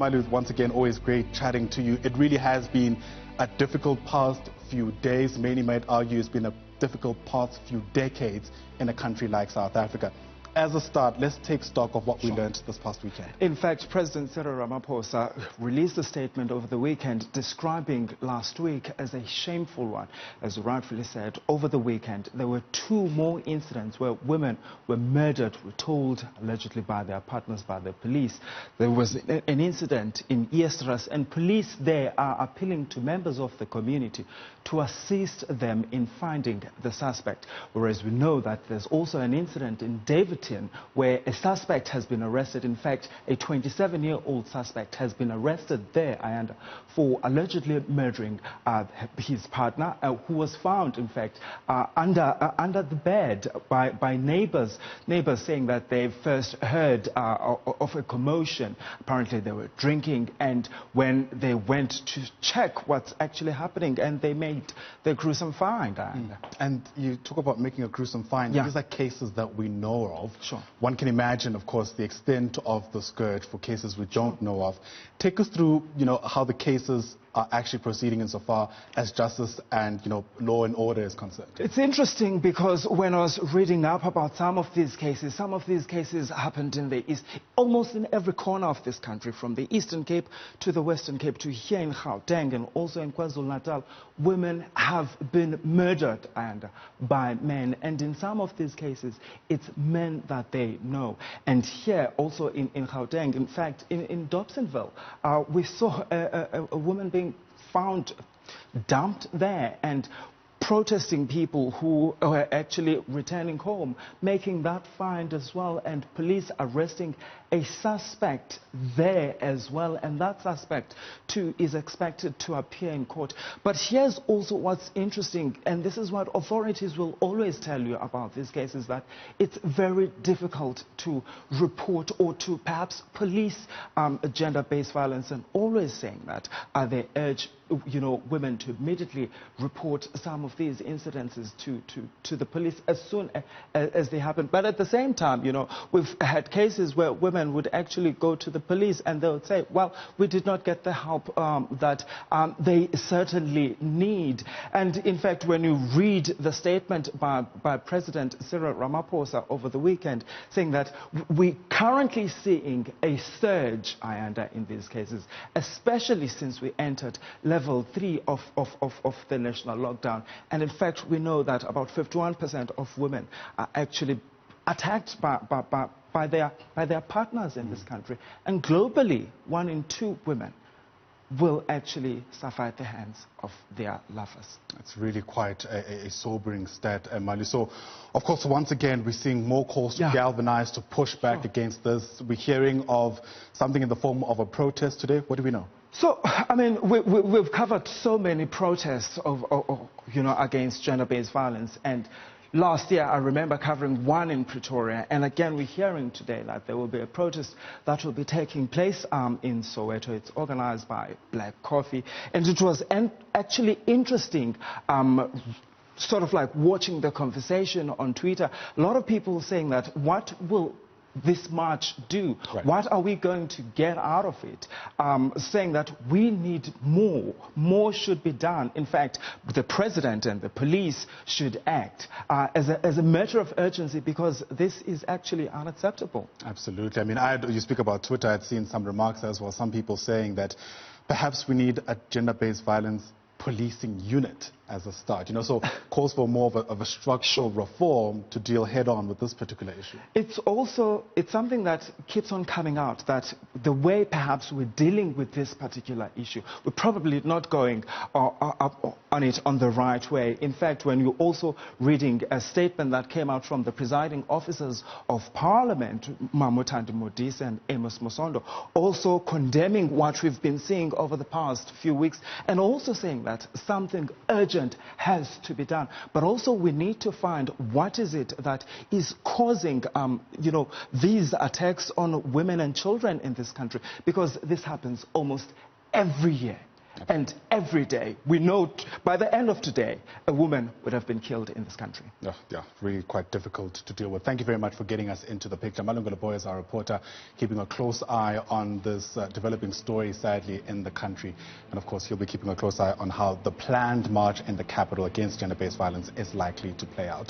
Malu, once again, always great chatting to you. It really has been a difficult past few days. Many might argue it's been a difficult past few decades in a country like South Africa. As a start, let's take stock of what we learned this past weekend. In fact, President Cyril Ramaphosa released a statement over the weekend describing last week as a shameful one. As you rightfully said, over the weekend, there were 2 more incidents where women were murdered, we're told, allegedly by their partners, by the police. There was an incident in Eersterust, and police there are appealing to members of the community to assist them in finding the suspect. Whereas we know that there's also an incident in Dayveton where a suspect has been arrested. In fact, a 27-year-old suspect has been arrested there for allegedly murdering his partner, who was found, in fact, under the bed by neighbors saying that they first heard of a commotion. Apparently they were drinking, and when they went to check what's actually happening, and they made the gruesome find. And you talk about making a gruesome find. Yeah. These are cases that we know of. Sure. One can imagine, of course, the extent of the scourge for cases we don't know of. Take us through, how the cases are actually proceeding insofar as justice and, law and order is concerned. It's interesting because when I was reading up about some of these cases happened in the East, almost in every corner of this country, from the Eastern Cape to the Western Cape to here in Gauteng and also in KwaZulu-Natal. Women have been murdered by men, and in some of these cases, it's men that they know. And here also in Gauteng, in fact, in Dobsonville, we saw a woman being found dumped there, and protesting people who were actually returning home, making that find as well, and police arresting a suspect there as well, and that suspect too is expected to appear in court. But here's also what's interesting, and this is what authorities will always tell you about these cases, that it's very difficult to report or to perhaps police gender-based violence, and always saying that they urge women to immediately report some of these incidences to the police as soon as they happen. But at the same time, we've had cases where women would actually go to the police and they would say, well, we did not get the help that they certainly need. And in fact, when you read the statement by President Cyril Ramaphosa over the weekend, saying that we're currently seeing a surge in these cases, especially since we entered level 3 of the national lockdown. And in fact, we know that about 51% of women are actually attacked by their partners in this country. And globally, 1 in 2 women will actually suffer at the hands of their lovers. It's really quite a sobering stat, Malu. So, of course, once again, we're seeing more calls to galvanize, to push back against this. We're hearing of something in the form of a protest today. What do we know? So, we've covered so many protests against gender-based violence, and last year I remember covering one in Pretoria, and again we're hearing today that there will be a protest that will be taking place in Soweto. It's organized by Black Coffee, and it was actually interesting sort of like watching the conversation on Twitter. A lot of people saying that, what will this march do? Right. What are we going to get out of it? Saying that we need more should be done. In fact, the president and the police should act as a matter of urgency, because this is actually unacceptable. Absolutely. You speak about Twitter. I'd seen some remarks as well, some people saying that perhaps we need a gender-based violence policing unit as a start, so calls for more of a structural reform to deal head-on with this particular issue. It's something that keeps on coming out, that the way perhaps we're dealing with this particular issue, we're probably not going on it on the right way. In fact, when you're also reading a statement that came out from the presiding officers of Parliament, Mamutandi Modise and Amos Mosondo, also condemning what we've been seeing over the past few weeks, and also saying that something urgent has to be done. But also we need to find what is it that is causing, these attacks on women and children in this country, because this happens almost every year. And every day, we know by the end of today, a woman would have been killed in this country. Yeah, really quite difficult to deal with. Thank you very much for getting us into the picture. Malungelo Booi is our reporter, keeping a close eye on this developing story, sadly, in the country. And of course, he'll be keeping a close eye on how the planned march in the capital against gender-based violence is likely to play out.